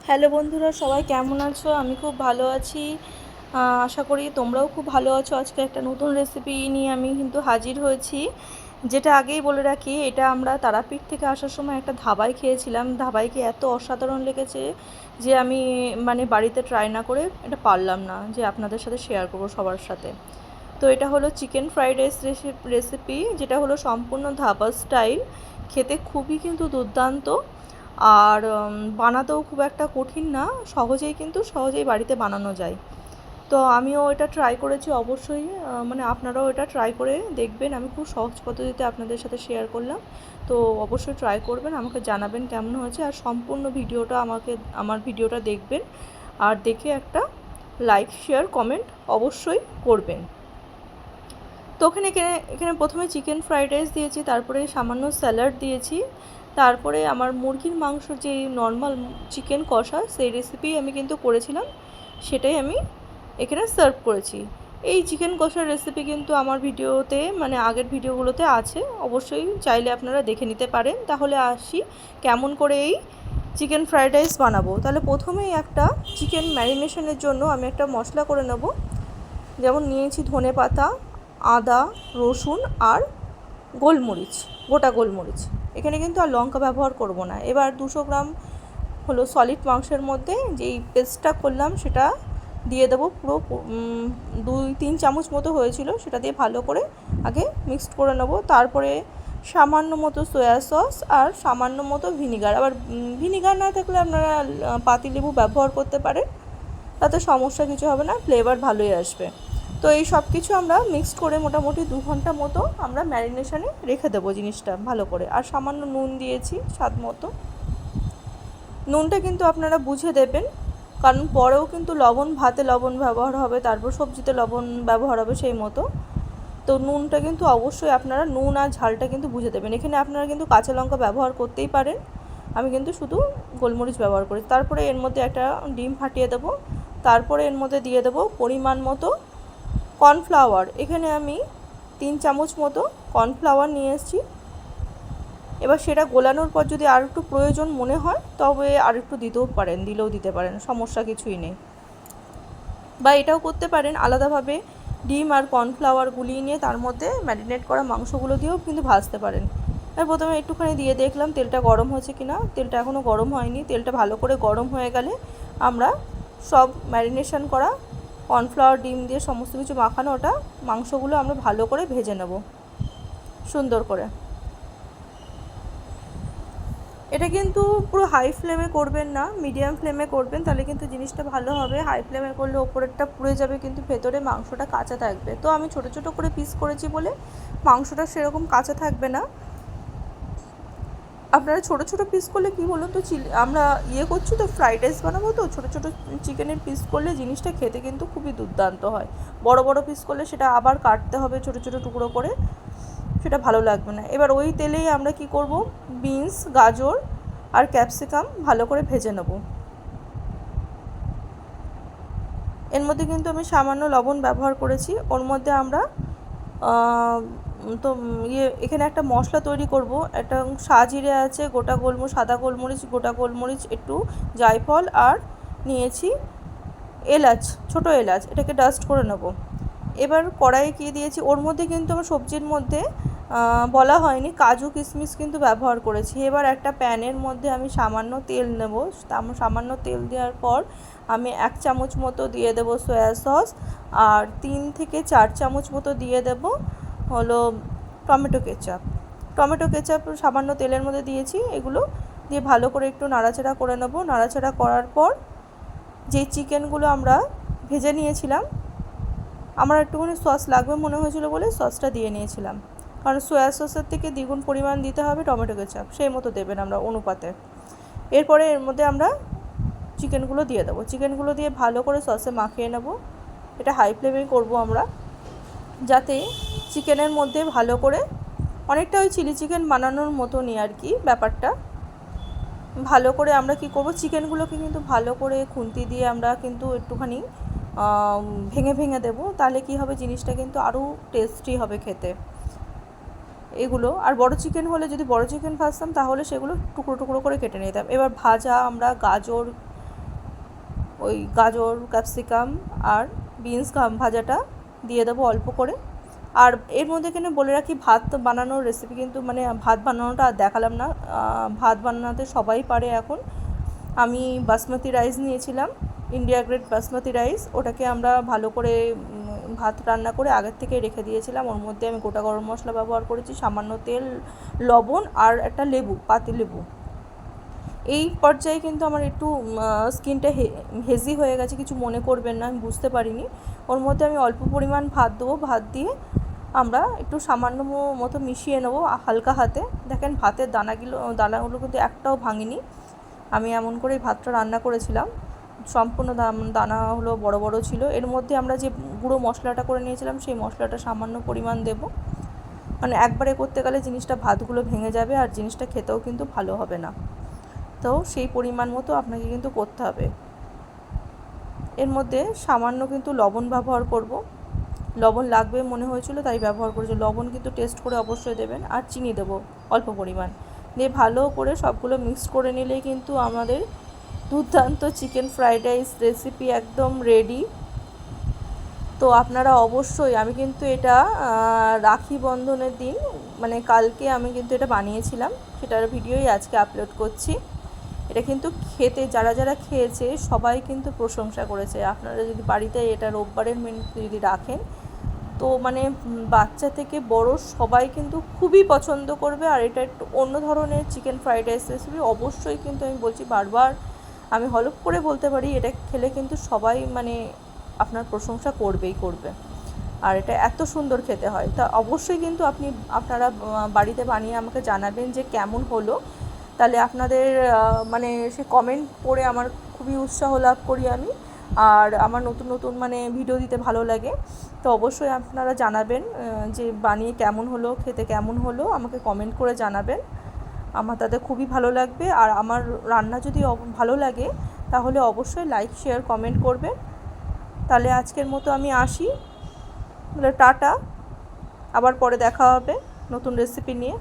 Hello বন্ধুরা, সবাই কেমন আছো? আমি খুব ভালো আছি। আশা করি তোমরাও খুব ভালো আছো। আজকে একটা নতুন রেসিপি নিয়ে আমি কিন্তু হাজির হয়েছি। যেটা আগেই বলে রাখি, এটা আমরা তারাপীঠ থেকে আসার সময় একটা ধাবায় খেয়েছিলাম। ধাবায় খেয়ে এত অসাধারণ লেগেছে যে আমি বাড়িতে ট্রাই না করে এটা পারলাম না যে আপনাদের সাথে শেয়ার করবো সবার সাথে। তো এটা হলো চিকেন ফ্রাইড রাইস রেসিপি, যেটা হলো সম্পূর্ণ ধাবা স্টাইল। খেতে খুবই কিন্তু দুর্দান্ত, আর বানাতেও খুব একটা কঠিন না, সহজেই বাড়িতে বানানো যায়। তো আমিও এটা ট্রাই করেছি, অবশ্যই আপনারাও এটা ট্রাই করে দেখবেন। আমি খুব সহজ পদ্ধতিতে আপনাদের সাথে শেয়ার করলাম। তো অবশ্যই ট্রাই করবেন, আমাকে জানাবেন কেমন হয়েছে, আর সম্পূর্ণ ভিডিওটা আমার ভিডিওটা দেখবেন, আর দেখে একটা লাইক শেয়ার কমেন্ট অবশ্যই করবেন। তো এখানে প্রথমে চিকেন ফ্রাইড রাইস দিয়েছি, তারপরে সামান্য স্যালাড দিয়েছি, তারপরে আমার মুরগির মাংস যে নর্মাল চিকেন কষা, সেই রেসিপি আমি কিন্তু করেছিলাম, সেটাই আমি এখানে সার্ভ করেছি। এই চিকেন কষার রেসিপি কিন্তু আমার ভিডিওতে আগের ভিডিওগুলোতে আছে, অবশ্যই চাইলে আপনারা দেখে নিতে পারেন। তাহলে আসি কেমন করে এই চিকেন ফ্রাইড রাইস বানাবো। তাহলে প্রথমেই একটা চিকেন ম্যারিনেশনের জন্য আমি একটা মশলা করে নেব। যেমন নিয়েছি ধনেপাতা, আদা, রসুন আর গোলমরিচ, গোটা গোলমরিচ। এখানে কিন্তু আর লঙ্কা ব্যবহার করব না। এবার 200 গ্রাম হলো সলিড মাংসের মধ্যে যেই পেস্টটা করলাম সেটা দিয়ে দেবো। পুরো 2-3 চামচ মতো হয়েছিল, সেটা দিয়ে ভালো করে আগে মিক্সড করে নেব। তারপরে সামান্য মতো সয়া সস আর সামান্য মতো ভিনিগার। আবার ভিনিগার না থাকলে আপনারা পাতিলেবু ব্যবহার করতে পারেন, তাতে সমস্যা কিছু হবে না, ফ্লেভার ভালোই আসবে। তো এই সব কিছু আমরা মিক্সড করে মোটামুটি 2 ঘন্টা মতো আমরা ম্যারিনেশনে রেখে দেবো জিনিসটা ভালো করে। আর সামান্য নুন দিয়েছি স্বাদ মতো। নুনটা কিন্তু আপনারা বুঝে দেবেন, কারণ পরেও কিন্তু ভাতে লবণ ব্যবহার হবে, তারপর সবজিতে লবণ ব্যবহার হবে সেই মতো। তো নুনটা কিন্তু অবশ্যই আপনারা নুন আর ঝালটা কিন্তু বুঝে দেবেন। এখানে আপনারা কিন্তু কাঁচা লঙ্কা ব্যবহার করতেই পারেন, আমি কিন্তু শুধু গোলমরিচ ব্যবহার করি। তারপরে এর মধ্যে একটা ডিম ফাটিয়ে দেবো। তারপরে এর মধ্যে দিয়ে দেবো পরিমাণ মতো কর্নফ্লাওয়ার। এখানে আমি 3 চামচ মতো কর্নফ্লাওয়ার নিয়ে এসেছি। এবার সেটা গোলানোর পর যদি আর একটু প্রয়োজন মনে হয় তবে আর একটু দিলেও দিতে পারেন, সমস্যা কিছুই নেই। বা এটাও করতে পারেন আলাদাভাবে, ডিম আর কর্নফ্লাওয়ার গুলিয়ে নিয়ে তার মধ্যে ম্যারিনেট করা মাংসগুলো দিয়েও কিন্তু ভাজতে পারেন। আর প্রথমে একটুখানি দিয়ে দেখলাম তেলটা গরম হয়েছে কিনা। তেলটা এখনও গরম হয়নি। তেলটা ভালো করে গরম হয়ে গেলে আমরা সব ম্যারিনেশন করা কর্নফ্লাওয়ার, ডিম দিয়ে সমস্ত কিছু মাখানো ওটা মাংসগুলো আমরা ভালো করে ভেজে নেব সুন্দর করে। এটা কিন্তু পুরো হাই ফ্লেমে করবেন না, মিডিয়াম ফ্লেমে করবেন, তাহলে কিন্তু জিনিসটা ভালো হবে। হাই ফ্লেমে করলে ওপরেরটা পুড়ে যাবে, কিন্তু ভেতরে মাংসটা কাঁচা থাকবে। তো আমি ছোটো ছোটো করে পিস করেছি বলে মাংসটা সেরকম কাঁচা থাকবে না। আপনারা ছোটো ছোটো পিস করলে কী বলুন তো, আমরা করছি তো, ফ্রাইড রাইস বানাবো, তো ছোটো ছোটো চিকেনের পিস করলে জিনিসটা খেতে কিন্তু খুবই দুর্দান্ত হয়। বড় বড় পিস করলে সেটা আবার কাটতে হবে ছোটো ছোটো টুকরো করে, সেটা ভালো লাগবে না। এবার ওই তেলেই আমরা কি করব, বিনস, গাজর আর ক্যাপসিকাম ভালো করে ভেজে নেব। এর মধ্যে কিন্তু আমি সামান্য লবণ ব্যবহার করেছি। ওর মধ্যে আমরা তো এখানে একটা মশলা তৈরি করব। একটা সাজিরে আছে, সাদা গোলমরিচ, গোটা গোলমরিচ, একটু জায়ফল, আর নিয়েছি এলাচ, ছোটো এলাচ, এটাকে ডাস্ট করে নেব। এবার কড়াইয়ে কী দিয়েছি, ওর মধ্যে কিন্তু আমার সবজির মধ্যে বলা হয়নি, কাজু কিশমিশ কিন্তু ব্যবহার করেছি। এবার একটা প্যানের মধ্যে আমি সামান্য তেল নেব। সামান্য তেল দেওয়ার পর আমি 1 চামচ মতো দিয়ে দেব সয়া সস, আর 3 থেকে 4 চামচ মতো দিয়ে দেব হলো টমেটো কেচাপ সামান্য তেলের মধ্যে দিয়েছি। এগুলো দিয়ে ভালো করে একটু নাড়াচাড়া করে নেব। নাড়াচাড়া করার পর যেই চিকেনগুলো আমরা ভেজে নিয়েছিলাম, আমার একটুখানি সস লাগবে মনে হয়েছিল বলে সসটা দিয়ে নিয়েছিলাম, কারণ সয়া সসের থেকে দ্বিগুণ পরিমাণ দিতে হবে টমেটো কেচাপ, সেই মতো দেবেন আমরা অনুপাতে। এরপরে এর মধ্যে আমরা চিকেনগুলো দিয়ে দেবো। চিকেনগুলো দিয়ে ভালো করে সসে মাখিয়ে নেব। এটা হাই ফ্লেমেই করব আমরা, যাতে চিকেনের মধ্যে ভালো করে, অনেকটা ওই চিলি চিকেন বানানোর মতনই আর কি ব্যাপারটা। ভালো করে আমরা কি করব, চিকেনগুলোকে কিন্তু ভালো করে খুন্তি দিয়ে আমরা কিন্তু একটুখানি ভেঙে ভেঙে দেবো, তাহলে কি হবে, জিনিসটা কিন্তু আরও টেস্টি হবে খেতে এগুলো। আর বড় চিকেন হলে, যদি বড় চিকেন ভাজতাম তাহলে সেগুলো টুকরো টুকরো করে কেটে নিতাম। এবার ভাজা আমরা গাজর, ওই গাজর, ক্যাপসিকাম আর বিনস ভাজাটা দিয়ে দেবো অল্প করে। আর এর মধ্যে এখানে বলে রাখি, ভাত বানানোর রেসিপি কিন্তু মানে ভাত বানানোটা আর দেখালাম না, ভাত বানাতে সবাই পারে এখন। আমি বাসমতি রাইস নিয়েছিলাম, ইন্ডিয়া গ্রেড বাসমতি রাইস, ওটাকে আমরা ভালো করে ভাত রান্না করে আগের থেকে রেখে দিয়েছিলাম। ওর মধ্যে আমি গোটা গরম মশলা ব্যবহার করেছি, সামান্য তেল, লবণ আর একটা লেবু, পাতি লেবু। এই পর্যায়ে কিন্তু আমার একটু স্কিনটা হেজি হয়ে গেছে, কিছু মনে করবেন না, আমি বুঝতে পারিনি। ওর মধ্যে আমি অল্প পরিমাণ ভাত দেবো, ভাত দিয়ে আমরা একটু সামান্য মতো মিশিয়ে নেবো হালকা হাতে। দেখেন ভাতের দানাগুলো কিন্তু একটাও ভাঙিনি। আমি এমন করেই ভাতটা রান্না করেছিলাম, সম্পূর্ণ দানা হলো বড় বড় ছিল। এর মধ্যে আমরা যে গুঁড়ো মশলাটা করে নিয়েছিলাম সেই মশলাটা সামান্য পরিমাণ দেব, মানে একবারে করতে গেলে জিনিসটা ভাতগুলো ভেঙে যাবে আর জিনিসটা খেতেও কিন্তু ভালো হবে না। তো সেই পরিমাণ মতো আপনাকে কিন্তু করতে হবে। এর মধ্যে সামান্য কিন্তু লবণ ব্যবহার করব, লবণ লাগবে মনে হয়েছিল তাই ব্যবহার করেছি। লবণ কিন্তু টেস্ট করে অবশ্যই দেবেন। আর চিনি দেবো অল্প পরিমাণ, দিয়ে ভালো করে সবগুলো মিক্স করে নিলেই কিন্তু আমাদের দুর্দান্ত চিকেন ফ্রাইড রাইস রেসিপি একদম রেডি। তো আপনারা অবশ্যই, আমি কিন্তু এটা রাখি বন্ধনের দিন মানে কালকে আমি কিন্তু এটা বানিয়েছিলাম, সেটার ভিডিওই আজকে আপলোড করছি। এটা কিন্তু খেতে যারা যারা খেয়েছে সবাই কিন্তু প্রশংসা করেছে। আপনারা যদি বাড়িতে এটা রোববারের মেনুতে যদি রাখেন তো মানে বাচ্চা থেকে বড় সবাই কিন্তু খুবই পছন্দ করবে। আর এটা একটু অন্য ধরনের চিকেন ফ্রাইড রাইস রেসিপি, অবশ্যই কিন্তু আমি বলছি বারবার, আমি হলফ করে বলতে পারি এটা খেলে কিন্তু সবাই মানে আপনার প্রশংসা করবেই করবে। আর এটা এত সুন্দর খেতে হয়, তা অবশ্যই কিন্তু আপনারা বাড়িতে বানিয়ে আমাকে জানাবেন যে কেমন হলো। তাহলে আপনাদের মানে সে কমেন্ট পড়ে আমার খুবই উৎসাহ লাভ করি আমি, আর আমার নতুন নতুন মানে ভিডিও দিতে ভালো লাগে। তো অবশ্যই আপনারা জানাবেন যে বানিয়ে কেমন হলো, খেতে কেমন হলো, আমাকে কমেন্ট করে জানাবেন, আমার তাতে খুবই ভালো লাগবে। আর আমার রান্না যদি ভালো লাগে তাহলে অবশ্যই লাইক, শেয়ার, কমেন্ট করবেন। তাহলে আজকের মতো আমি আসি, তাহলে টাটা, আবার পরে দেখা হবে নতুন রেসিপি নিয়ে।